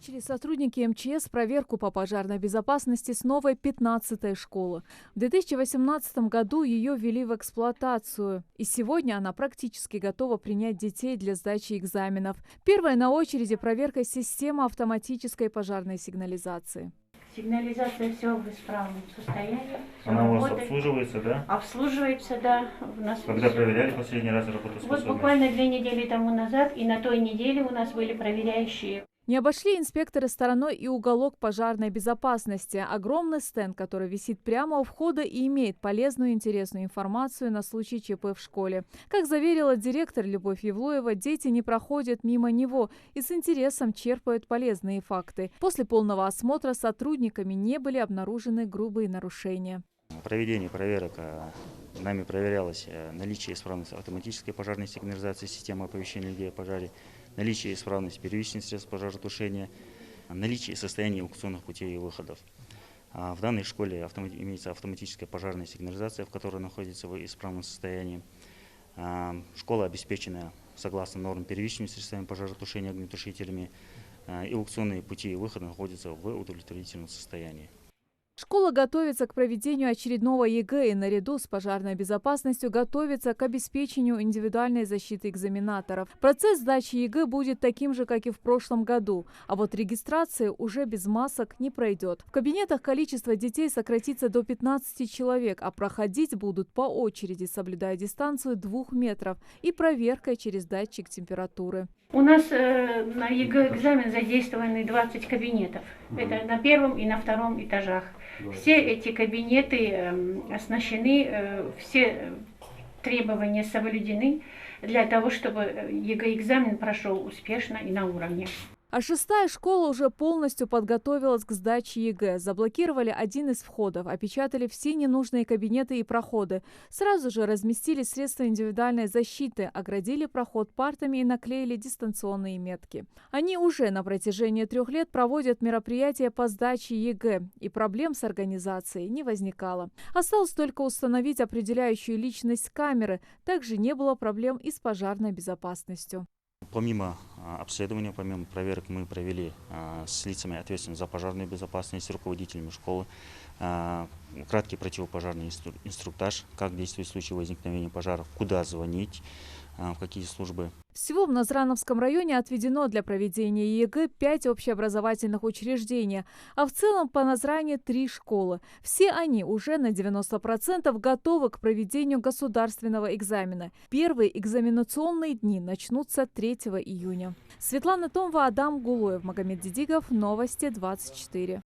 Начали сотрудники МЧС проверку по пожарной безопасности с новой 15-й школы. В 2018 году ее ввели в эксплуатацию, и сегодня она практически готова принять детей для сдачи экзаменов. Первая на очереди проверка системы автоматической пожарной сигнализации. Сигнализация все в исправном состоянии. Она у вас работает. обслуживается, да? Обслуживается, да. У нас Когда всё. проверяли последний раз работоспособность? Вот буквально 2 недели тому назад, и на той неделе у нас были проверяющие. Не обошли инспекторы стороной и уголок пожарной безопасности. Огромный стенд, который висит прямо у входа и имеет полезную и интересную информацию на случай ЧП в школе. Как заверила директор Любовь Евлоева, дети не проходят мимо него и с интересом черпают полезные факты. После полного осмотра сотрудниками не были обнаружены грубые нарушения. В проведении проверок нами проверялось наличие исправности автоматической пожарной сигнализации системы оповещения людей о пожаре, наличие исправности первичных средств пожаротушения, наличие и состояние эвакуационных путей и выходов. В данной школе имеется автоматическая пожарная сигнализация, в которой находится в исправном состоянии. Школа обеспечена согласно нормам первичными средствами пожаротушения огнетушителями. Эвакуационные пути и выхода находятся в удовлетворительном состоянии. Школа готовится к проведению очередного ЕГЭ и наряду с пожарной безопасностью готовится к обеспечению индивидуальной защиты экзаменаторов. Процесс сдачи ЕГЭ будет таким же, как и в прошлом году, а вот регистрация уже без масок не пройдет. В кабинетах количество детей сократится до 15 человек, а проходить будут по очереди, соблюдая дистанцию 2 метров и проверкой через датчик температуры. У нас на ЕГЭ-экзамен задействованы 20 кабинетов. Это на первом и на втором этажах. Все эти кабинеты оснащены, все требования соблюдены для того, чтобы ЕГЭ-экзамен прошел успешно и на уровне. А 6-я школа уже полностью подготовилась к сдаче ЕГЭ. Заблокировали один из входов, опечатали все ненужные кабинеты и проходы. Сразу же разместили средства индивидуальной защиты, оградили проход партами и наклеили дистанционные метки. Они уже на протяжении 3 лет проводят мероприятия по сдаче ЕГЭ, и проблем с организацией не возникало. Осталось только установить определяющую личность камеры. Также не было проблем и с пожарной безопасностью. Помимо обследования, помимо проверок, мы провели с лицами, ответственными за пожарную безопасность, руководителями школы, краткий противопожарный инструктаж, как действовать в случае возникновения пожаров, куда звонить, в какие службы. Всего в Назрановском районе отведено для проведения ЕГЭ 5 общеобразовательных учреждений, а в целом по Назране 3 школы. Все они уже на 90% готовы к проведению государственного экзамена. Первые экзаменационные дни начнутся 3 июня. Светлана Томова, Адам Гулоев, Магомед Дидигов, Новости 24.